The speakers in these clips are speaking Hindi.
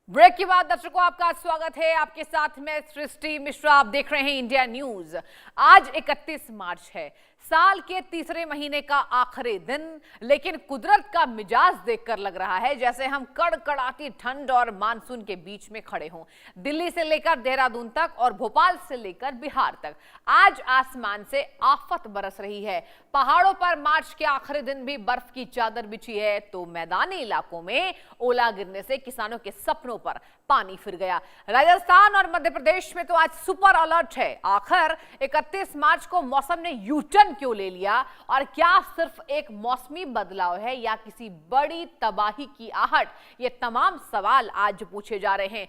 ब्रेक के बाद दर्शकों आपका स्वागत है। आपके साथ में सृष्टि मिश्रा। आप देख रहे हैं इंडिया न्यूज। आज 31 मार्च है, साल के तीसरे महीने का आखिरी दिन, लेकिन कुदरत का मिजाज देखकर लग रहा है जैसे हम कड़कड़ाती ठंड और मानसून के बीच में खड़े हों। दिल्ली से लेकर देहरादून तक और भोपाल से लेकर बिहार तक आज आसमान से आफत बरस रही है। पहाड़ों पर मार्च के आखिरी दिन भी बर्फ की चादर बिछी है, तो मैदानी इलाकों में ओला गिरने से किसानों के सपनों पर पानी फिर गया। राजस्थान और मध्य प्रदेश में तो आज सुपर अलर्ट है। आखिर 31 मार्च को मौसम ने यू टर्न क्यों ले लिया, और क्या सिर्फ एक मौसमी बदलाव है या किसी बड़ी तबाही की आहट? ये तमाम सवाल आज पूछे जा रहे हैं।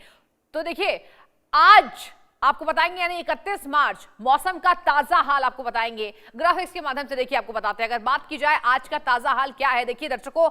तो देखिए, आज आपको बताएंगे, यानी 31 मार्च मौसम का ताजा हाल आपको बताएंगे। ग्राफिक्स के माध्यम से देखिए आपको बताते हैं। अगर बात की जाए आज का ताजा हाल क्या है, देखिए दर्शकों,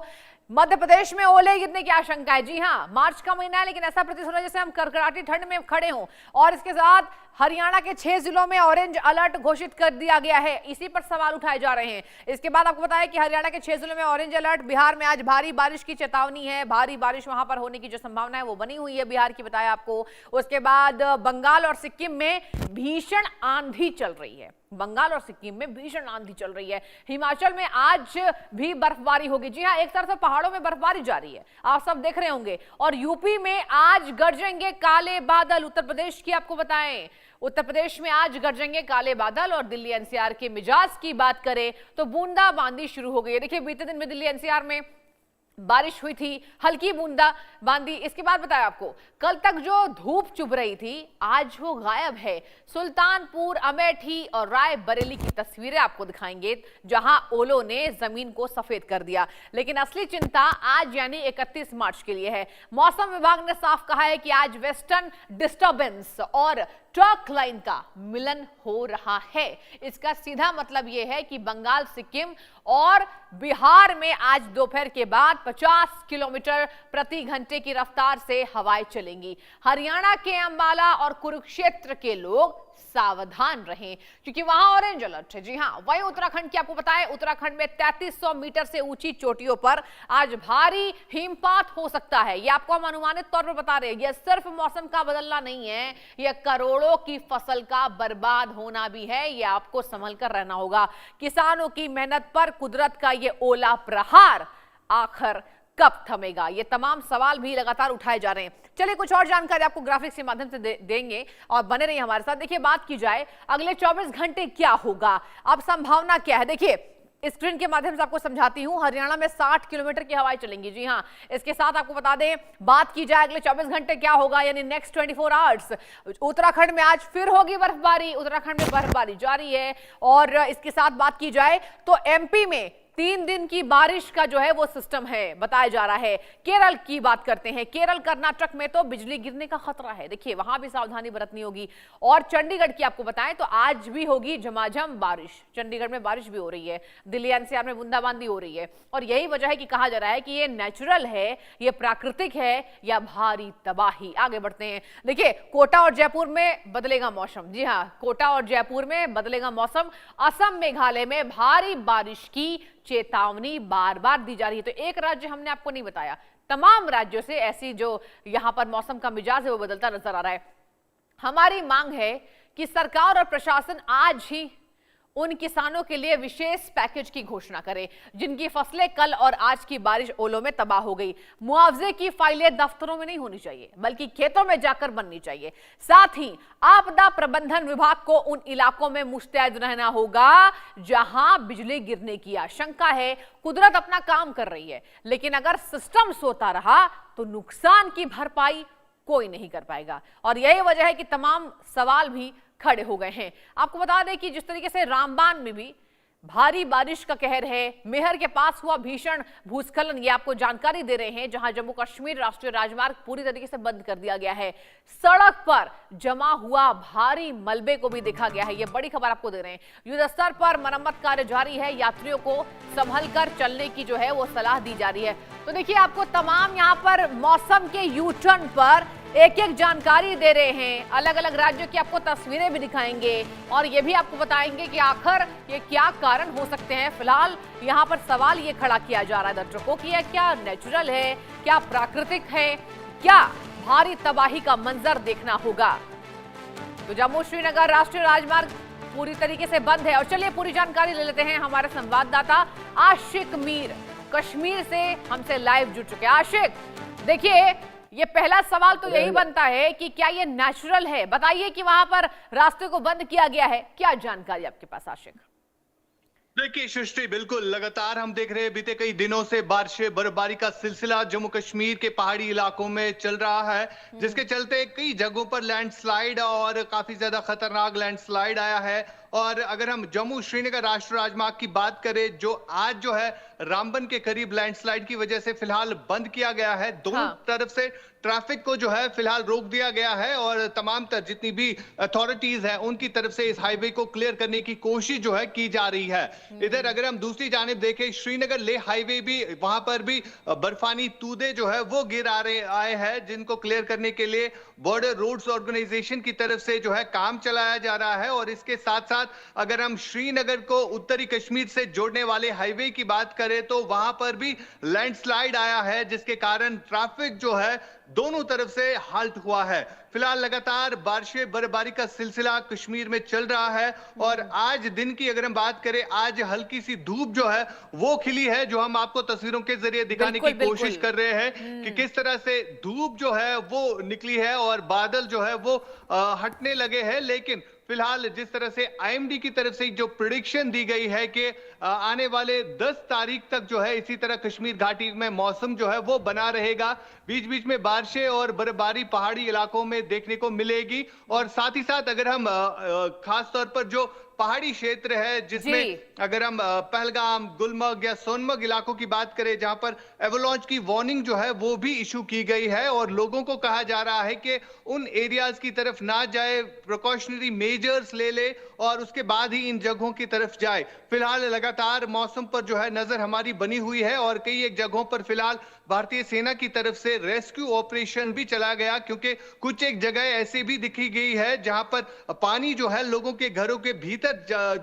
मध्य प्रदेश में ओले गिरने की आशंका है। जी हां, मार्च का महीना है, लेकिन ऐसा प्रतीत हो रहा है जैसे हम कड़कड़ाती ठंड में खड़े हों। और इसके साथ हरियाणा के 6 जिलों में ऑरेंज अलर्ट घोषित कर दिया गया है। इसी पर सवाल उठाए जा रहे हैं। इसके बाद आपको बताया कि हरियाणा के 6 जिलों में ऑरेंज अलर्ट। बिहार में आज भारी बारिश की चेतावनी है। भारी बारिश वहां पर होने की जो संभावना है वो बनी हुई है बिहार की, बताया आपको। उसके बाद बंगाल और सिक्किम में भीषण आंधी चल रही है। बंगाल और सिक्किम में भीषण आंधी चल रही है। हिमाचल में आज भी बर्फबारी होगी। जी हां, एक तरफ से पहाड़ों में बर्फबारी जारी है, आप सब देख रहे होंगे। और यूपी में आज गरजेंगे काले बादल। उत्तर प्रदेश की आपको बताएं, उत्तर प्रदेश में आज गरजेंगे काले बादल। और दिल्ली एनसीआर के मिजाज की बात करें तो बूंदाबांदी शुरू हो गई है। देखिए, बीते दिन में दिल्ली एनसीआर में बारिश हुई थी, हल्की बूंदाबांदी। इसके बाद बताया आपको, कल तक जो धूप चुभ रही थी आज वो गायब है। सुल्तानपुर, अमेठी और रायबरेली की तस्वीरें आपको दिखाएंगे जहां ओलों ने जमीन को सफेद कर दिया। लेकिन असली चिंता आज यानी 31 मार्च के लिए है। मौसम विभाग ने साफ कहा है कि आज वेस्टर्न डिस्टर्बेंस और ट्रक लाइन का मिलन हो रहा है। इसका सीधा मतलब यह है कि बंगाल, सिक्किम और बिहार में आज दोपहर के बाद 50 किलोमीटर प्रति घंटे की रफ्तार से हवाएं चलेंगी। हरियाणा के अंबाला और कुरुक्षेत्र के लोग सावधान रहें, क्योंकि वहां ऑरेंज अलर्ट है। जी हां, वहीं उत्तराखंड की आपको बताएं, उत्तराखंड में 3300 मीटर से ऊंची चोटियों पर आज भारी हिमपात हो सकता है। यह आपको हम अनुमानित तौर पर बता रहे हैं। यह सिर्फ मौसम का बदलना नहीं है, यह करोड़ों की फसल का बर्बाद होना भी है। यह आपको संभल कर रहना होगा। किसानों की मेहनत पर कुदरत का यह ओला प्रहार आखिर कब थमेगा? ये तमाम सवाल भी लगातार उठाए जा रहे हैं। चलिए, कुछ और जानकारी आपको ग्राफिक्स के माध्यम से देंगे और बने रहिए हमारे साथ। देखिए, बात की जाए अगले 24 घंटे क्या होगा, अब संभावना क्या है, देखिए स्क्रीन के माध्यम से आपको समझाती हूं। हरियाणा में 60 किलोमीटर की हवाएं चलेंगी। जी हां, इसके साथ आपको बता दें, बात की जाए अगले 24 घंटे क्या होगा, यानी नेक्स्ट 24 आवर्स, उत्तराखंड में आज फिर होगी बर्फबारी। उत्तराखंड में बर्फबारी जारी है। और इसके साथ बात की जाए तो एमपी में 3 दिन की बारिश का जो है वो सिस्टम है, बताया जा रहा है। केरल की बात करते हैं, केरल कर्नाटक में तो बिजली गिरने का खतरा है। देखिए, वहां भी सावधानी बरतनी होगी। और चंडीगढ़ की आपको बताएं तो आज भी होगी झमाझम बारिश। चंडीगढ़ में बारिश भी हो रही है, दिल्ली एनसीआर में बूंदाबांदी हो रही है। और यही वजह है कि कहा जा रहा है कि ये नेचुरल है, ये प्राकृतिक है या भारी तबाही। आगे बढ़ते हैं। देखिए, कोटा और जयपुर में बदलेगा मौसम। जी हाँ, कोटा और जयपुर में बदलेगा मौसम। असम, मेघालय में भारी बारिश की चेतावनी बार बार दी जा रही है। तो एक राज्य हमने आपको नहीं बताया, तमाम राज्यों से ऐसी जो यहां पर मौसम का मिजाज है वो बदलता नजर आ रहा है। हमारी मांग है कि सरकार और प्रशासन आज ही उन किसानों के लिए विशेष पैकेज की घोषणा करे जिनकी फसलें कल और आज की बारिश ओलों में तबाह हो गई। मुआवजे की फाइलें दफ्तरों में नहीं होनी चाहिए, बल्कि खेतों में जाकर बननी चाहिए। साथ ही आपदा प्रबंधन विभाग को उन इलाकों में मुस्तैद रहना होगा जहां बिजली गिरने की आशंका है। कुदरत अपना काम कर रही है, लेकिन अगर सिस्टम सोता रहा तो नुकसान की भरपाई कोई नहीं कर पाएगा। और यही वजह है कि तमाम सवाल भी खड़े हो गए हैं। आपको बता दें कि जिस तरीके से रामबान में भी भारी बारिश का कहर है, मेहर के पास हुआ भीषण भूस्खलन, ये आपको जानकारी दे रहे हैं, जहां जम्मू कश्मीर राष्ट्रीय राजमार्ग पूरी तरीके से बंद कर दिया गया है। सड़क पर जमा हुआ भारी मलबे को भी देखा गया है। ये बड़ी खबर आपको दे रहे हैं। युद्ध स्तर पर मरम्मत कार्य जारी है। यात्रियों को संभल कर चलने की जो है वो सलाह दी जा रही है। तो देखिए, आपको तमाम यहाँ पर मौसम के यू टर्न पर एक एक जानकारी दे रहे हैं। अलग अलग राज्यों की आपको तस्वीरें भी दिखाएंगे और ये भी आपको बताएंगे कि आखिर ये क्या कारण हो सकते हैं। फिलहाल यहाँ पर सवाल ये खड़ा किया जा रहा है दर्शकों कि यह क्या नेचुरल है, क्या प्राकृतिक है, क्या भारी तबाही का मंजर देखना होगा। तो जम्मू श्रीनगर राष्ट्रीय राजमार्ग पूरी तरीके से बंद है। और चलिए पूरी जानकारी ले लेते हैं, हमारे संवाददाता आशिक मीर कश्मीर से हमसे लाइव जुड़ चुके हैं। आशिक, देखिए ये पहला सवाल तो यही बनता है कि क्या ये नेचुरल है? बताइए कि वहां पर रास्ते को बंद किया गया है, क्या जानकारी आपके पास आशिक? देखिए सृष्टि, बिल्कुल लगातार हम देख रहे हैं बीते कई दिनों से बारिशें बर्फबारी का सिलसिला जम्मू कश्मीर के पहाड़ी इलाकों में चल रहा है, जिसके चलते कई जगहों पर लैंडस्लाइड और काफी ज्यादा खतरनाक लैंडस्लाइड आया है। और अगर हम जम्मू श्रीनगर राष्ट्रीय राजमार्ग की बात करें, जो आज जो है रामबन के करीब लैंडस्लाइड की वजह से फिलहाल बंद किया गया है। दोनों तरफ से ट्रैफिक को जो है फिलहाल रोक दिया गया है और तमाम जितनी भी अथॉरिटीज हैं उनकी तरफ से इस हाईवे को क्लियर करने की कोशिश जो है की जा रही है। इधर अगर हम दूसरी जानिब देखें, श्रीनगर लेह हाईवे भी, वहां पर भी बर्फानी तूदे जो है वो गिर आए हैं, जिनको क्लियर करने के लिए बॉर्डर रोड्स ऑर्गेनाइजेशन की तरफ से जो है काम चलाया जा रहा है। और इसके साथ साथ अगर हम श्रीनगर को उत्तरी कश्मीर से जोड़ने वाले हाईवे की बात करें तो वहां पर भी लैंडस्लाइड आया है, जिसके कारण ट्रैफिक जो है दोनों तरफ से हाल्ट हुआ है। फिलहाल लगातार बारिशें बर्फबारी का सिलसिला कश्मीर में चल रहा है। और आज दिन की अगर हम बात करें, आज हल्की सी धूप जो है वो खिली है, जो हम आपको तस्वीरों के जरिए दिखाने की कोशिश कर रहे हैं कि किस तरह से धूप जो है वो निकली है और बादल जो है वो हटने लगे हैं। लेकिन फिलहाल जिस तरह से आईएमडी की तरफ से जो प्रेडिक्शन दी गई है कि आने वाले 10 तारीख तक जो है इसी तरह कश्मीर घाटी में मौसम जो है वो बना रहेगा। बीच बीच में बारिशें और बर्फबारी पहाड़ी इलाकों में देखने को मिलेगी। और साथ ही साथ अगर हम खास तौर पर जो पहाड़ी क्षेत्र है, जिसमें अगर हम पहलगाम, गुलमर्ग या सोनमर्ग इलाकों की बात करें, जहां पर एवलांच की वार्निंग जो है वो भी इशू की गई है और लोगों को कहा जा रहा है कि उन एरियाज की तरफ ना जाए, प्रिकॉशनरी मेजर्स ले ले और उसके बाद ही इन जगहों की तरफ जाए। फिलहाल लगातार मौसम पर जो है नजर हमारी बनी हुई है और कई एक जगहों पर फिलहाल भारतीय सेना की तरफ से रेस्क्यू ऑपरेशन भी चला गया, क्योंकि कुछ एक जगह ऐसी भी दिखी गई है जहां पर पानी जो है लोगों के घरों के भीतर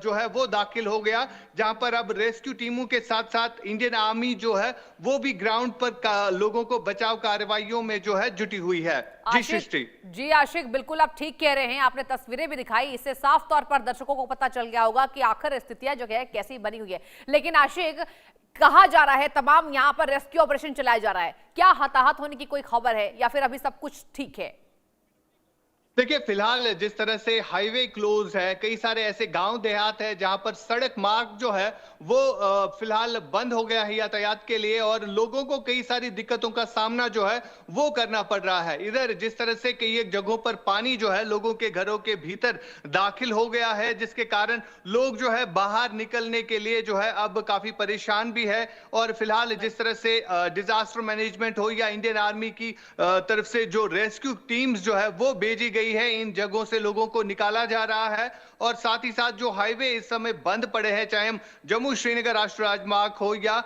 जो है वो दाखिल हो गया, जहां पर अब रेस्क्यू टीमों के साथ साथ इंडियन आर्मी जो है वो भी ग्राउंड पर लोगों को बचाव कार्रवाइयों में जो है जुटी हुई है। जी सृष्टि। जी आशिक, बिल्कुल आप ठीक कह रहे हैं, आपने तस्वीरें भी दिखाई, इससे साफ तौर पर दर्शकों को पता चल गया होगा कि आखिर स्थितियां जो है कैसी बनी हुई है। लेकिन आशिक, कहा जा रहा है तमाम यहां पर रेस्क्यू ऑपरेशन चलाया जा रहा है, क्या हताहत होने की कोई खबर है या फिर अभी सब कुछ ठीक है? देखिए फिलहाल जिस तरह से हाईवे क्लोज है, कई सारे ऐसे गांव देहात है जहां पर सड़क मार्ग जो है वो फिलहाल बंद हो गया है यातायात के लिए और लोगों को कई सारी दिक्कतों का सामना जो है वो करना पड़ रहा है। इधर जिस तरह से कई एक जगहों पर पानी जो है लोगों के घरों के भीतर दाखिल हो गया है, जिसके कारण लोग जो है बाहर निकलने के लिए जो है अब काफी परेशान भी है। और फिलहाल जिस तरह से डिजास्टर मैनेजमेंट हो या इंडियन आर्मी की तरफ से जो रेस्क्यू टीम्स जो है वो भेजी गई है, इन जगहों से लोगों को निकाला जा रहा है। और साथ ही साथ जो हाईवे इस समय बंद पड़े हैं, चाहे हम जम्मू श्रीनगर राष्ट्रीय राजमार्ग हो या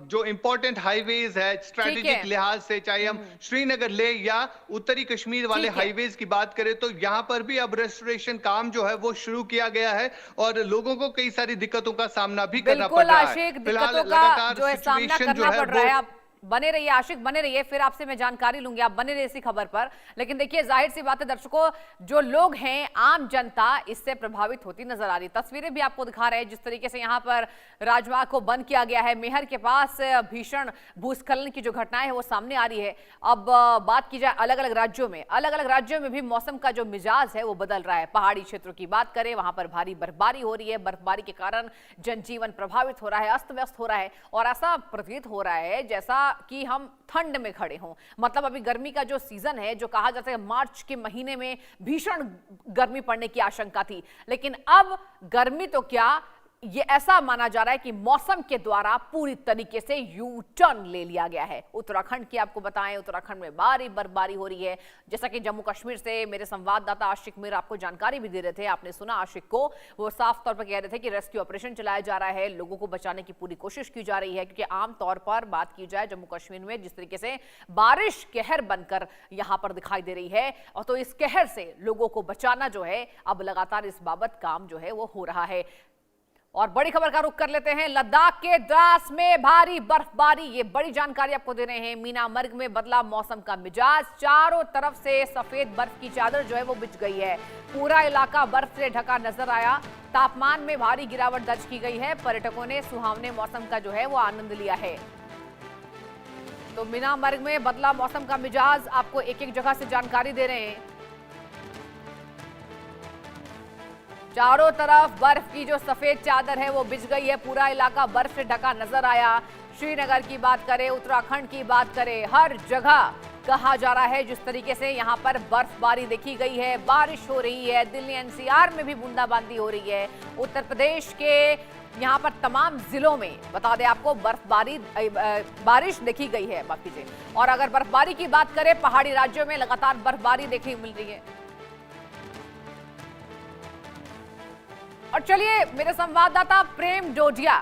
जो इंपॉर्टेंट हाईवेज है स्ट्रेटेजिक लिहाज से, चाहे हम श्रीनगर ले या उत्तरी कश्मीर वाले हाईवेज की बात करें, तो यहां पर भी अब रेस्टोरेशन काम जो है वो शुरू किया गया है और लोगों को कई सारी दिक्कतों का सामना भी करना पड़ रहा है। फिलहाल लगातार सिचुएशन जो है बने रहिए आशिक, बने रहिए, फिर आपसे मैं जानकारी लूंगी, आप बने रहिए इसी खबर पर। लेकिन देखिए जाहिर सी बात है दर्शकों, जो लोग हैं, आम जनता इससे प्रभावित होती नजर आ रही। तस्वीरें भी आपको दिखा रहे हैं जिस तरीके से यहाँ पर राजमार्ग को बंद किया गया है। मेहर के पास भीषण भूस्खलन की जो घटनाएं है वो सामने आ रही है। अब बात की जाए अलग अलग राज्यों में भी मौसम का जो मिजाज है वो बदल रहा है। पहाड़ी क्षेत्रों की बात करें, वहां पर भारी बर्फबारी हो रही है, बर्फबारी के कारण जनजीवन प्रभावित हो रहा है, अस्त व्यस्त हो रहा है और ऐसा प्रतीत हो रहा है जैसा कि हम ठंड में खड़े हों। मतलब अभी गर्मी का जो सीजन है, जो कहा जाता है मार्च के महीने में भीषण गर्मी पड़ने की आशंका थी, लेकिन अब गर्मी तो क्या, ये ऐसा माना जा रहा है कि मौसम के द्वारा पूरी तरीके से यू टर्न ले लिया गया है। उत्तराखंड की आपको बताएं, उत्तराखंड में भारी बर्फबारी हो रही है, जैसा कि जम्मू कश्मीर से मेरे संवाददाता आशिक मीर आपको जानकारी भी दे रहे थे। आपने सुना आशिक को, वो साफ तौर पर कह रहे थे कि रेस्क्यू ऑपरेशन चलाया जा रहा है, लोगों को बचाने की पूरी कोशिश की जा रही है। क्योंकि आमतौर पर बात की जाए जम्मू कश्मीर में जिस तरीके से बारिश कहर बनकर यहां पर दिखाई दे रही है, और तो इस कहर से लोगों को बचाना जो है अब लगातार इस बाबत काम जो है वो हो रहा है। और बड़ी खबर का रुख कर लेते हैं। लद्दाख के द्रास में भारी बर्फबारी, ये बड़ी जानकारी आपको दे रहे हैं। मीनामर्ग में बदला मौसम का मिजाज, चारों तरफ से सफेद बर्फ की चादर जो है वो बिछ गई है। पूरा इलाका बर्फ से ढका नजर आया। तापमान में भारी गिरावट दर्ज की गई है। पर्यटकों ने सुहावने मौसम का जो है वो आनंद लिया है। तो मीनामर्ग में बदला मौसम का मिजाज, आपको एक एक जगह से जानकारी दे रहे हैं। चारों तरफ बर्फ की जो सफेद चादर है वो बिछ गई है। पूरा इलाका बर्फ से ढका नजर आया। श्रीनगर की बात करें, उत्तराखंड की बात करें, हर जगह कहा जा रहा है जिस तरीके से यहाँ पर बर्फबारी देखी गई है, बारिश हो रही है। दिल्ली एनसीआर में भी बूंदाबांदी हो रही है। उत्तर प्रदेश के यहाँ पर तमाम जिलों में बता दें आपको बर्फबारी बारिश देखी गई है। माफ कीजिए। और अगर बर्फबारी की बात करें, पहाड़ी राज्यों में लगातार बर्फबारी देखने को मिल रही है। और चलिए, मेरे संवाददाता प्रेम डोडिया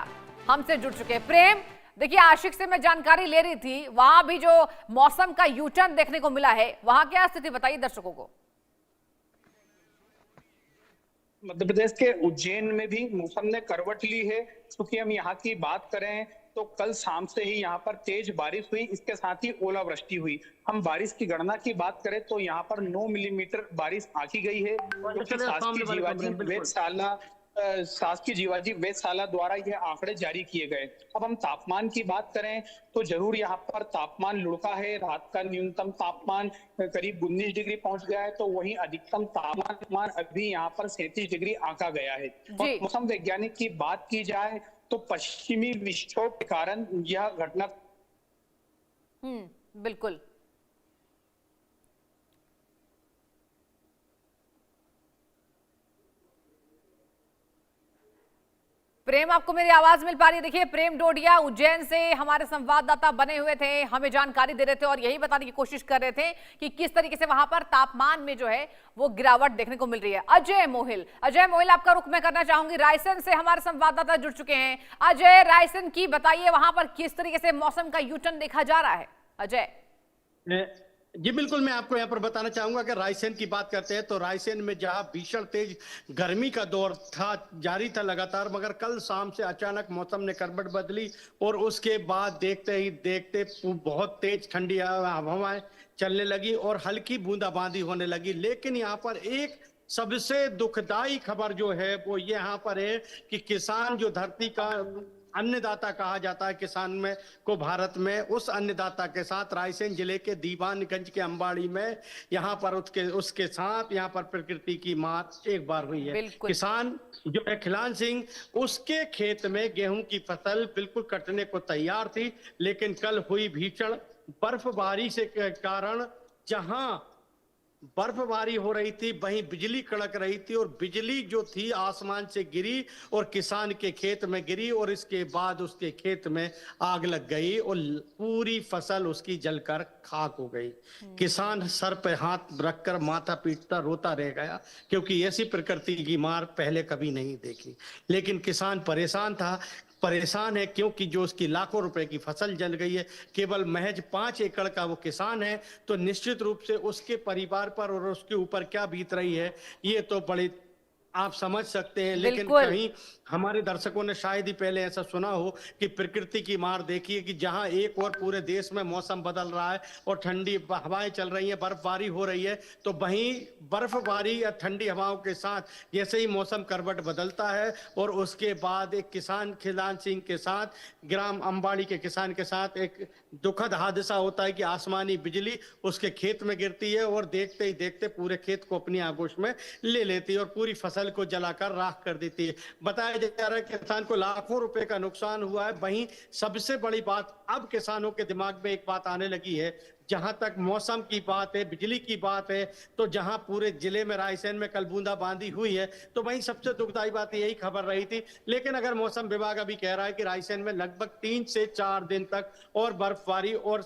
हमसे जुड़ चुके हैं। प्रेम, देखिए, आशिक से मैं जानकारी ले रही थी, वहां भी जो मौसम का यू टर्न देखने को मिला है, वहां क्या स्थिति बताइए दर्शकों को। मध्य प्रदेश के उज्जैन में भी मौसम ने करवट ली है। क्योंकि हम यहाँ की बात करें तो कल शाम से ही यहाँ पर तेज बारिश हुई, इसके साथ ही ओलावृष्टि हुई। हम बारिश की गणना की बात करें तो यहाँ पर 9 मिलीमीटर बारिश आंकी गई है। शासकीय जीवाजी वेधशाला द्वारा यह आंकड़े जारी किए गए। अब हम तापमान की बात करें तो जरूर यहाँ पर तापमान लुढ़का है। रात का न्यूनतम तापमान करीब 19 डिग्री पहुंच गया है, तो वहीं अधिकतम तापमान अभी यहाँ पर 37 डिग्री आंका गया है। और मौसम वैज्ञानिक की बात की जाए तो पश्चिमी विक्षोभ के कारण यह घटना बिल्कुल प्रेम, आपको मेरी आवाज मिल पा रही है? देखिए, प्रेम डोडिया उज्जैन से हमारे संवाददाता बने हुए थे, हमें जानकारी दे रहे थे और यही बताने की कोशिश कर रहे थे कि किस तरीके से वहां पर तापमान में जो है वो गिरावट देखने को मिल रही है। अजय मोहिल, आपका रुख मैं करना चाहूंगी। रायसेन से हमारे संवाददाता जुड़ चुके हैं। अजय, रायसेन की बताइए, वहां पर किस तरीके से मौसम का यू टर्न देखा जा रहा है? अजय जी बिल्कुल, मैं आपको यहाँ पर बताना चाहूंगा कि रायसेन की बात करते हैं तो रायसेन में जहां भीषण तेज गर्मी का दौर था, जारी था लगातार, मगर कल शाम से अचानक मौसम ने करवट बदली और उसके बाद देखते ही देखते बहुत तेज ठंडी हवाएं चलने लगी और हल्की बूंदाबांदी होने लगी। लेकिन यहाँ पर एक सबसे दुखदाई खबर जो है वो यहाँ पर है कि किसान, जो धरती का अन्नदाता कहा जाता है किसान में को भारत में, उस अन्नदाता के साथ रायसेन जिले के दीवानगंज के अंबाड़ी में यहाँ पर उसके साथ यहाँ पर प्रकृति की मार एक बार हुई है। किसान जो है खिलान सिंह, उसके खेत में गेहूं की फसल बिल्कुल कटने को तैयार थी, लेकिन कल हुई भीषण बर्फबारी से कारण जहां बर्फबारी हो रही थी वहीं बिजली कड़क रही थी और बिजली जो थी आसमान से गिरी और किसान के खेत में गिरी और इसके बाद उसके खेत में आग लग गई और पूरी फसल उसकी जलकर खाक हो गई। किसान सर पे हाथ रखकर माथा पीटता रोता रह गया, क्योंकि ऐसी प्रकृति की मार पहले कभी नहीं देखी। लेकिन किसान परेशान है क्योंकि जो उसकी लाखों रुपए की फसल जल गई है। केवल महज 5 एकड़ का वो किसान है, तो निश्चित रूप से उसके परिवार पर और उसके ऊपर क्या बीत रही है ये तो बड़ी आप समझ सकते हैं। लेकिन कहीं हमारे दर्शकों ने शायद ही पहले ऐसा सुना हो कि प्रकृति की मार देखिए कि जहां एक और पूरे देश में मौसम बदल रहा है और ठंडी हवाएं चल रही हैं, बर्फबारी हो रही है, तो वहीं बर्फबारी या ठंडी हवाओं के साथ जैसे ही मौसम करवट बदलता है और उसके बाद एक किसान खिलान सिंह के साथ, ग्राम अंबाड़ी के किसान के साथ एक दुखद हादसा होता है कि आसमानी बिजली उसके खेत में गिरती है और देखते ही देखते पूरे खेत को अपनी आगोश में ले लेती है और पूरी फसल को जलाकर राख कर देती है। बताया जा रहा है कि किसान को लाखों रुपए का नुकसान हुआ है। वहीं सबसे बड़ी बात, अब किसानों के दिमाग में एक बात आने लगी है, जहां तक मौसम की बात है, बिजली की बात है, तो जहां पूरे जिले में रायसेन में कल बूंदाबांदी हुई है, तो वहीं सबसे दुखदाई बात यही खबर रही थी। लेकिन अगर मौसम विभाग अभी कह रहा है कि रायसेन में लगभग 3 से 4 दिन तक और बर्फबारी और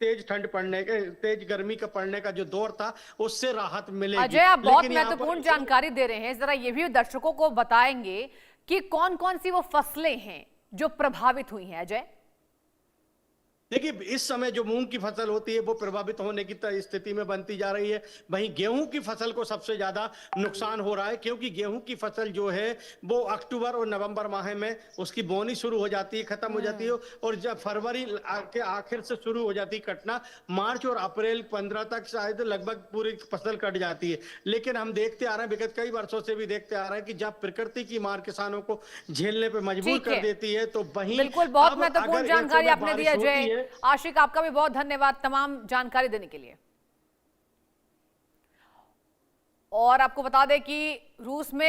तेज ठंड पड़ने के, तेज गर्मी का पड़ने का जो दौर था उससे राहत मिलेगी। अजय, आप बहुत महत्वपूर्ण जानकारी दे रहे हैं, जरा ये भी दर्शकों को बताएंगे कि कौन कौन सी वो फसलें हैं जो प्रभावित हुई हैं। अजय, देखिए, इस समय जो मूंग की फसल होती है वो प्रभावित होने की स्थिति में बनती जा रही है। वहीं गेहूं की फसल को सबसे ज्यादा नुकसान हो रहा है, क्योंकि गेहूं की फसल जो है वो अक्टूबर और नवंबर माह में उसकी बोनी शुरू हो जाती है, खत्म हो जाती है, और जब फरवरी के आखिर से शुरू हो जाती है कटना, मार्च और अप्रैल 15 तक शायद लगभग पूरी फसल कट जाती है। लेकिन हम देखते आ रहे हैं, विगत कई वर्षों से भी देखते आ रहे हैं कि जब प्रकृति की मार किसानों को झेलने पर मजबूर ठीक कर है। देती है, तो वहीं बिल्कुल, बहुत अब महत्वपूर्ण अगर एक जानकारी समय आपने दी बारिश होती अजय। है, आशिक, आपका भी बहुत धन्यवाद तमाम जानकारी देने के लिए। और आपको बता दें कि रूस में